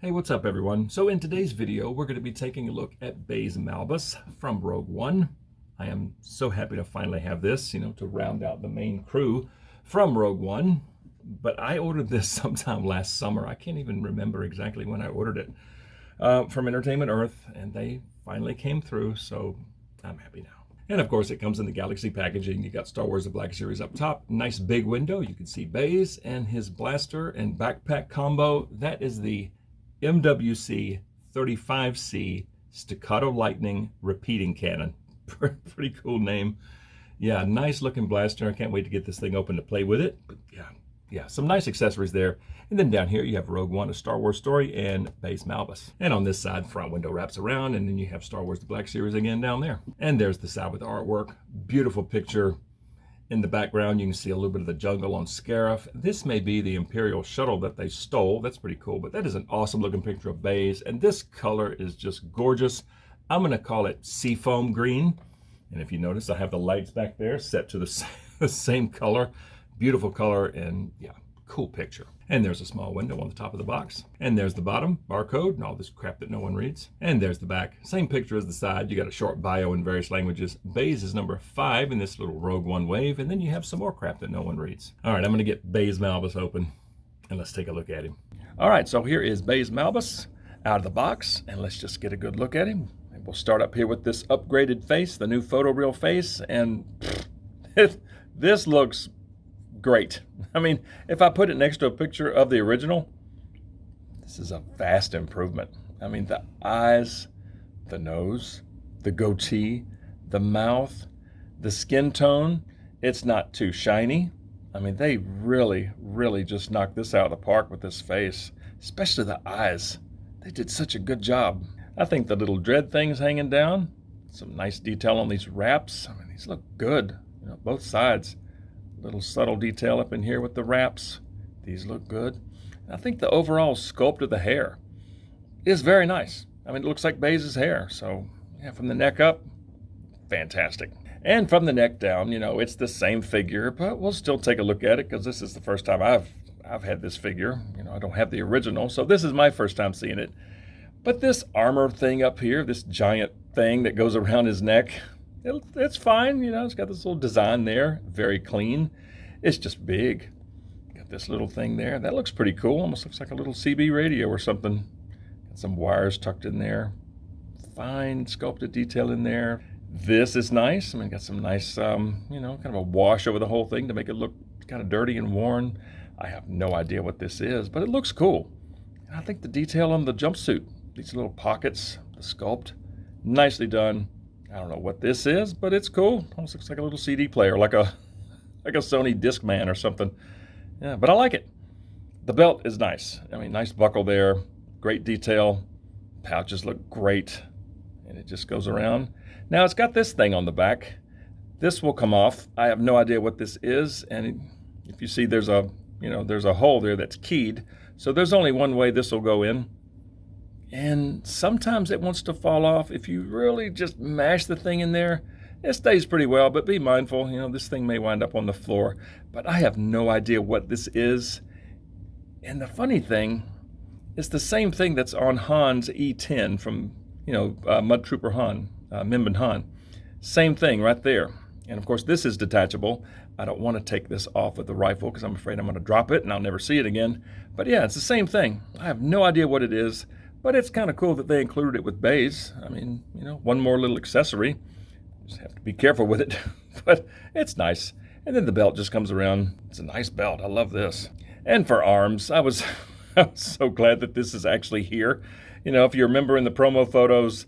Hey, what's up everyone? So in today's video, we're going to be taking a look at Baze Malbus from Rogue One. I am so happy to finally have this, to round out the main crew from Rogue One. But I ordered this sometime last summer. I can't even remember exactly when I ordered it from Entertainment Earth, and they finally came through, so I'm happy now. And of course, it comes in the Galaxy packaging. You got Star Wars: The Black Series up top. Nice big window. You can see Baze and his blaster and backpack combo. That is the MWC 35C Staccato Lightning Repeating Cannon. Pretty cool name. Yeah, nice looking blaster. I can't wait to get this thing open to play with it. But yeah, some nice accessories there. And then down here you have Rogue One, A Star Wars Story, and Baze Malbus. And on this side, front window wraps around, and then you have Star Wars: The Black Series again down there. And there's the side with the artwork. Beautiful picture. In the background, you can see a little bit of the jungle on Scarif. This may be the Imperial shuttle that they stole. That's pretty cool, but that is an awesome looking picture of Baze, and this color is just gorgeous. I'm gonna call it seafoam green. And if you notice, I have the lights back there set to the same color. Beautiful color, and yeah, cool picture. And there's a small window on the top of the box. And there's the bottom, barcode, and all this crap that no one reads. And there's the back. Same picture as the side. You got a short bio in various languages. Baze is number 5 in this little Rogue One wave. And then you have some more crap that no one reads. All right, I'm going to get Baze Malbus open, and let's take a look at him. All right, so here is Baze Malbus out of the box, and let's just get a good look at him. And we'll start up here with this upgraded face, the new photoreal face, and this looks great. I mean, if I put it next to a picture of the original, this is a vast improvement. I mean, the eyes, the nose, the goatee, the mouth, the skin tone, it's not too shiny. I mean, they really just knocked this out of the park with this face, especially the eyes. They did such a good job. I think the little dread things hanging down, some nice detail on these wraps. I mean, these look good, both sides. Little subtle detail up in here with the wraps. These look good. I think the overall sculpt of the hair is very nice. I mean, it looks like Baze's hair. So yeah, from the neck up, fantastic. And from the neck down, it's the same figure, but we'll still take a look at it because this is the first time I've had this figure. I don't have the original, so this is my first time seeing it. But this armor thing up here, this giant thing that goes around his neck, it's fine, it's got this little design there, very clean. It's just big. Got this little thing there. That looks pretty cool. Almost looks like a little CB radio or something. Got some wires tucked in there. Fine sculpted detail in there. This is nice. I mean, got some nice, kind of a wash over the whole thing to make it look kind of dirty and worn. I have no idea what this is, but it looks cool. And I think the detail on the jumpsuit, these little pockets, the sculpt, nicely done. I don't know what this is, but it's cool. Almost looks like a little CD player, like a Sony Discman or something. Yeah, but I like it. The belt is nice. I mean, nice buckle there. Great detail. Pouches look great. And it just goes around. Now, it's got this thing on the back. This will come off. I have no idea what this is. And if you see, there's a hole there that's keyed. So there's only one way this will go in. And sometimes it wants to fall off. If you really just mash the thing in there, it stays pretty well, but be mindful, this thing may wind up on the floor. But I have no idea what this is. And the funny thing, it's the same thing that's on Han's E10 from, Mud Trooper Han, Min Min Han. Same thing right there. And of course, this is detachable. I don't want to take this off with the rifle because I'm afraid I'm going to drop it and I'll never see it again. But yeah, it's the same thing. I have no idea what it is. But it's kind of cool that they included it with Baze. I mean, one more little accessory. Just have to be careful with it, but it's nice. And then the belt just comes around. It's a nice belt. I love this. And for arms, I was so glad that this is actually here. If you remember in the promo photos,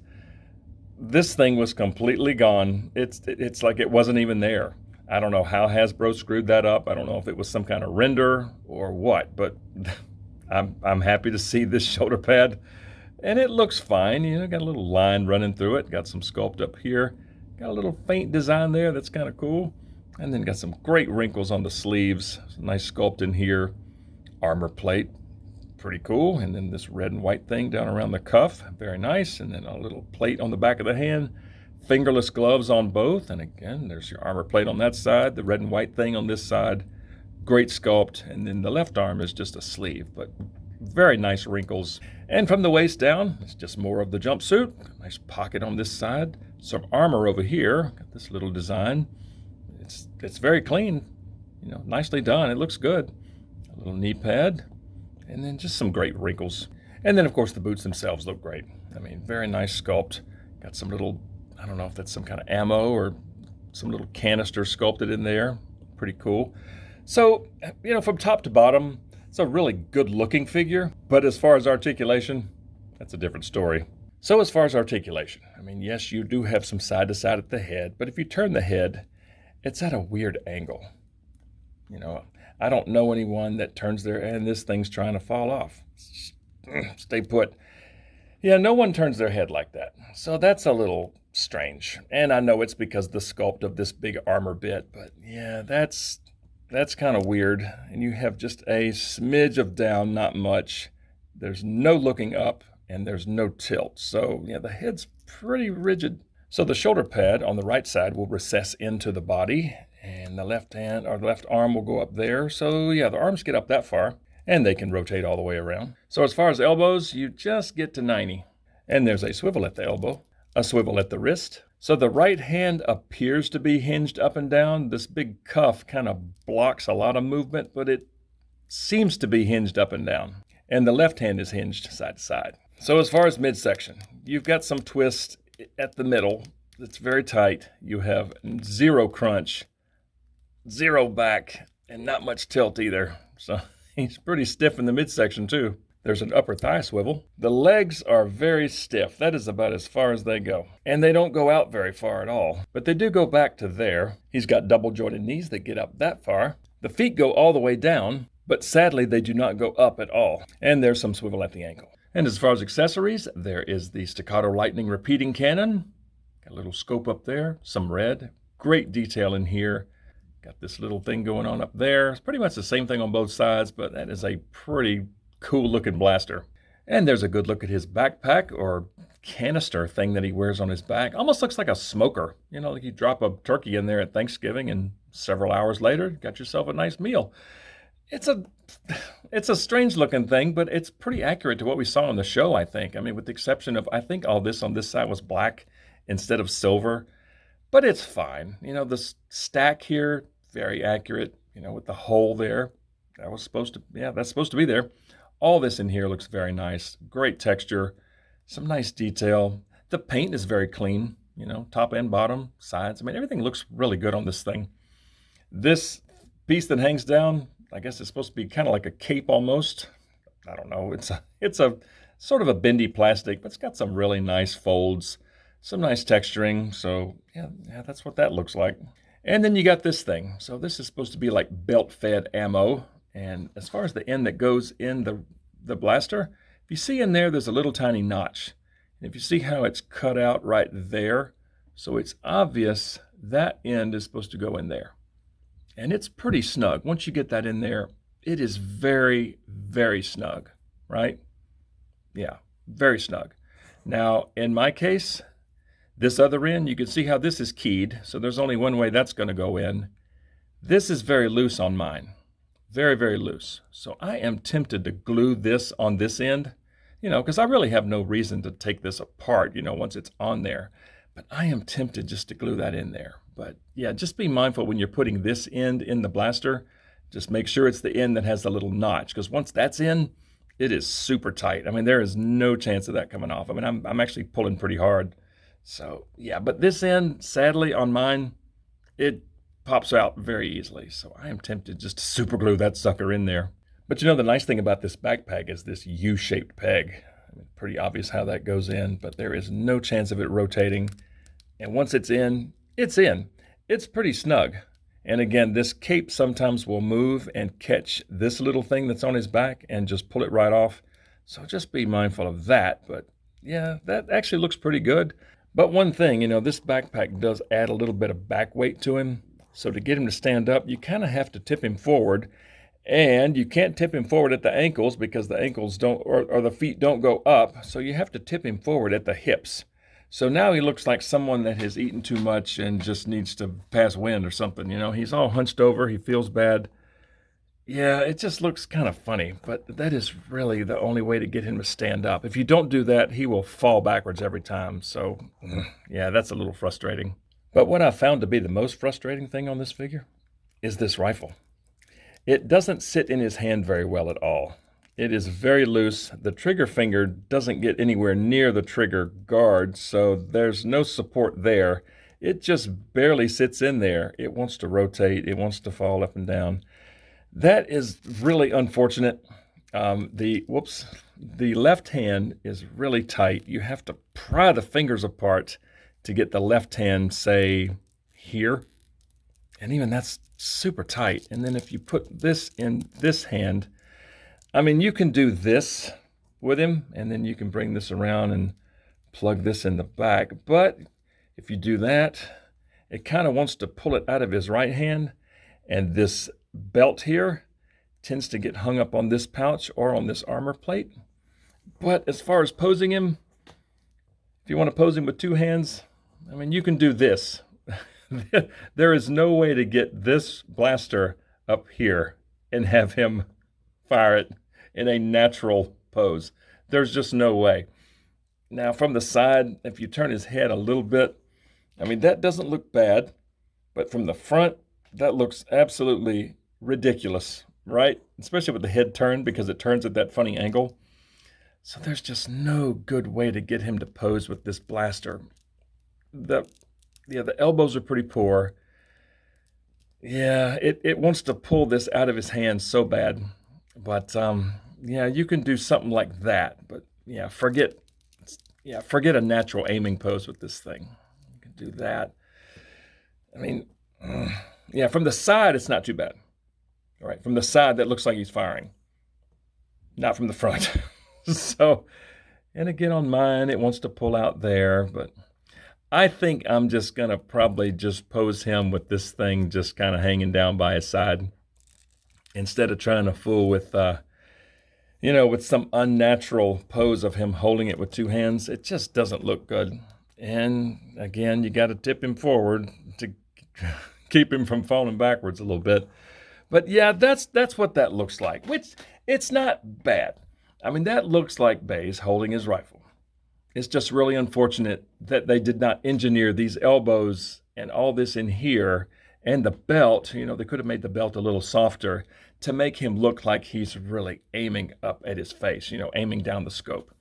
this thing was completely gone. It's like it wasn't even there. I don't know how Hasbro screwed that up. I don't know if it was some kind of render or what, but I'm happy to see this shoulder pad. And it looks fine, got a little line running through it. Got some sculpt up here. Got a little faint design there that's kind of cool. And then got some great wrinkles on the sleeves. Some nice sculpt in here. Armor plate, pretty cool. And then this red and white thing down around the cuff, very nice. And then a little plate on the back of the hand. Fingerless gloves on both. And again, there's your armor plate on that side. The red and white thing on this side. Great sculpt. And then the left arm is just a sleeve, but very nice wrinkles. And from the waist down, it's just more of the jumpsuit. Nice pocket on this side. Some armor over here. Got this little design. It's very clean, nicely done. It looks good. A little knee pad, and then just some great wrinkles. And then, of course, the boots themselves look great. I mean, very nice sculpt. Got some little, I don't know if that's some kind of ammo or some little canister sculpted in there. Pretty cool. So, from top to bottom, it's a really good-looking figure. But as far as articulation, that's a different story. So as far as articulation, I mean, yes, you do have some side to side at the head, but if you turn the head, it's at a weird angle. I don't know anyone that turns their, and this thing's trying to fall off. Stay put. Yeah, no one turns their head like that. So that's a little strange. And I know it's because of the sculpt of this big armor bit, but yeah, that's kind of weird. And you have just a smidge of down, not much. There's no looking up and there's no tilt. So yeah, the head's pretty rigid. So the shoulder pad on the right side will recess into the body, and the left hand or the left arm will go up there. So yeah, the arms get up that far, and they can rotate all the way around. So as far as elbows, you just get to 90. And there's a swivel at the elbow, a swivel at the wrist. So the right hand appears to be hinged up and down. This big cuff kind of blocks a lot of movement, but it seems to be hinged up and down. And the left hand is hinged side to side. So as far as midsection, you've got some twist at the middle. It's very tight. You have zero crunch, zero back, and not much tilt either. So he's pretty stiff in the midsection too. There's an upper thigh swivel. The legs are very stiff. That is about as far as they go. And they don't go out very far at all, but they do go back to there. He's got double jointed knees that get up that far. The feet go all the way down, but sadly they do not go up at all. And there's some swivel at the ankle. And as far as accessories, there is the staccato lightning repeating cannon. Got a little scope up there, some red. Great detail in here. Got this little thing going on up there. It's pretty much the same thing on both sides, but that is a pretty cool looking blaster. And there's a good look at his backpack or canister thing that he wears on his back. Almost looks like a smoker. Like you drop a turkey in there at Thanksgiving and several hours later, got yourself a nice meal. It's a strange looking thing, but it's pretty accurate to what we saw on the show, I think. I mean, with the exception of, I think all this on this side was black instead of silver, but it's fine. The stack here, very accurate, with the hole there. That's supposed to be there. All this in here looks very nice. Great texture, some nice detail. The paint is very clean, top and bottom, sides. I mean, everything looks really good on this thing. This piece that hangs down, I guess it's supposed to be kind of like a cape almost. I don't know. It's a sort of a bendy plastic, but it's got some really nice folds, some nice texturing. So yeah, that's what that looks like. And then you got this thing. So this is supposed to be like belt-fed ammo. And as far as the end that goes in the blaster, if you see in there's a little tiny notch. And if you see how it's cut out right there, so it's obvious that end is supposed to go in there. And it's pretty snug. Once you get that in there, it is very, very snug, right? Yeah, very snug. Now, in my case, this other end, you can see how this is keyed. So there's only one way that's going to go in. This is very loose on mine. Very, very loose. So I am tempted to glue this on this end, because I really have no reason to take this apart, once it's on there. But I am tempted just to glue that in there. But yeah, just be mindful when you're putting this end in the blaster. Just make sure it's the end that has the little notch, because once that's in, it is super tight. I mean, there is no chance of that coming off. I mean, I'm actually pulling pretty hard. So yeah, but this end, sadly, on mine, it pops out very easily. So I am tempted just to super glue that sucker in there. But the nice thing about this backpack is this U-shaped peg. I mean, pretty obvious how that goes in, but there is no chance of it rotating. And once it's in, it's in. It's pretty snug. And again, this cape sometimes will move and catch this little thing that's on his back and just pull it right off. So just be mindful of that. But yeah, that actually looks pretty good. But one thing, this backpack does add a little bit of back weight to him. So to get him to stand up, you kind of have to tip him forward. And you can't tip him forward at the ankles because the ankles don't, or the feet don't go up. So you have to tip him forward at the hips. So now he looks like someone that has eaten too much and just needs to pass wind or something. He's all hunched over. He feels bad. Yeah, it just looks kind of funny, but that is really the only way to get him to stand up. If you don't do that, he will fall backwards every time. So, yeah, that's a little frustrating. But what I found to be the most frustrating thing on this figure is this rifle. It doesn't sit in his hand very well at all. It is very loose. The trigger finger doesn't get anywhere near the trigger guard, so there's no support there. It just barely sits in there. It wants to rotate. It wants to fall up and down. That is really unfortunate. The left hand is really tight. You have to pry the fingers apart to get the left hand, say, here. And even that's super tight. And then if you put this in this hand, I mean, you can do this with him, and then you can bring this around and plug this in the back. But if you do that, it kind of wants to pull it out of his right hand, and this belt here tends to get hung up on this pouch or on this armor plate. But as far as posing him, if you want to pose him with two hands, I mean, you can do this. There is no way to get this blaster up here and have him fire it in a natural pose. There's just no way. Now, from the side, if you turn his head a little bit, I mean, that doesn't look bad, but from the front, that looks absolutely ridiculous, right? Especially with the head turned, because it turns at that funny angle. So there's just no good way to get him to pose with this blaster. The elbows are pretty poor. Yeah, it wants to pull this out of his hand so bad. But yeah, you can do something like that. But yeah, forget a natural aiming pose with this thing. You can do that. I mean, yeah, from the side, it's not too bad. All right, from the side, that looks like he's firing. Not from the front. So, and again, on mine, it wants to pull out there. But I think I'm just going to probably just pose him with this thing just kind of hanging down by his side, instead of trying to fool with, with some unnatural pose of him holding it with two hands. It just doesn't look good. And again, you got to tip him forward to keep him from falling backwards a little bit. But yeah, that's what that looks like, which it's not bad. I mean, that looks like Baze holding his rifle. It's just really unfortunate that they did not engineer these elbows and all this in here, and the belt. They could have made the belt a little softer to make him look like he's really aiming up at his face, aiming down the scope.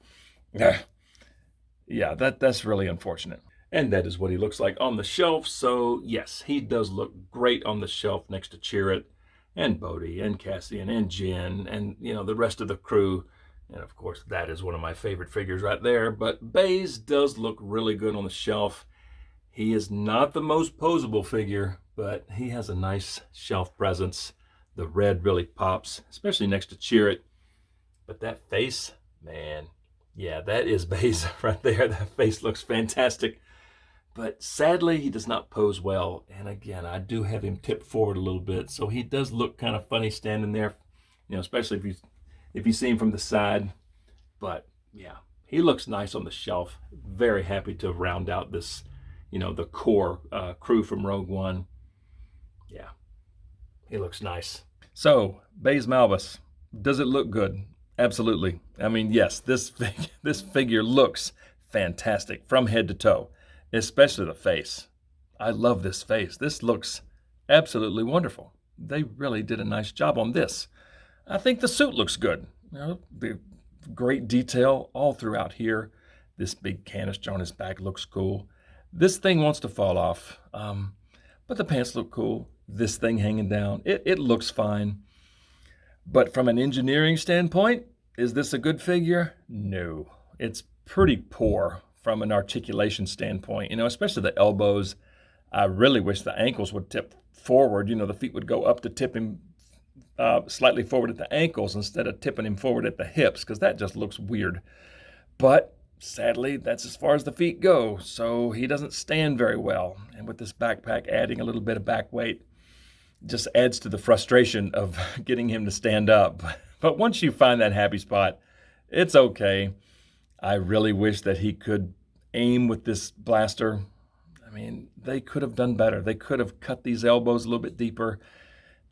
Yeah, that's really unfortunate. And that is what he looks like on the shelf. So yes, he does look great on the shelf next to Chirrut and Bodhi and Cassian and Jin and, the rest of the crew. And of course, that is one of my favorite figures right there. But Baze does look really good on the shelf. He is not the most posable figure, but he has a nice shelf presence. The red really pops, especially next to Chirrut. But that face, man, yeah, that is Baze right there. That face looks fantastic. But sadly, he does not pose well. And again, I do have him tipped forward a little bit, so he does look kind of funny standing there, especially if you see him from the side. But yeah, he looks nice on the shelf. Very happy to round out this, the core crew from Rogue One. Yeah, he looks nice. So, Baze Malbus, does it look good? Absolutely. I mean, yes, this figure looks fantastic from head to toe, especially the face. I love this face. This looks absolutely wonderful. They really did a nice job on this. I think the suit looks good. The great detail all throughout here. This big canister on his back looks cool. This thing wants to fall off, but the pants look cool. This thing hanging down, it looks fine. But from an engineering standpoint, is this a good figure? No. It's pretty poor from an articulation standpoint, especially the elbows. I really wish the ankles would tip forward. The feet would go up to tip him slightly forward at the ankles instead of tipping him forward at the hips, because that just looks weird. But sadly, that's as far as the feet go, so he doesn't stand very well. And with this backpack adding a little bit of back weight, just adds to the frustration of getting him to stand up. But once you find that happy spot, it's okay. I really wish that he could aim with this blaster. I mean, they could have done better. They could have cut these elbows a little bit deeper.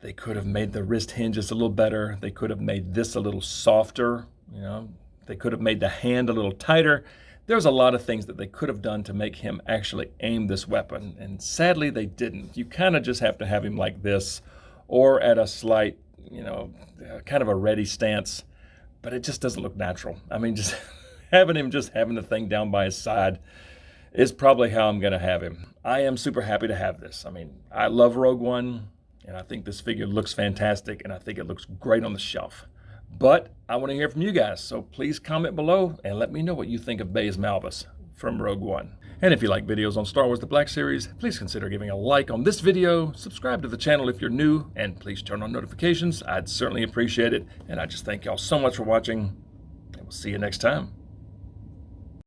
They could have made the wrist hinges a little better. They could have made this a little softer, you know. They could have made the hand a little tighter. There's a lot of things that they could have done to make him actually aim this weapon, and sadly they didn't. You kind of just have to have him like this, or at a slight, you know, kind of a ready stance, but it just doesn't look natural. I mean, just having the thing down by his side is probably how I'm gonna have him. I am super happy to have this. I mean, I love Rogue One, and I think this figure looks fantastic, and I think it looks great on the shelf. But I want to hear from you guys, so please comment below and let me know what you think of Baze Malbus from Rogue One. And if you like videos on Star Wars The Black Series, please consider giving a like on this video, subscribe to the channel if you're new, and please turn on notifications. I'd certainly appreciate it. And I just thank y'all so much for watching, and we'll see you next time.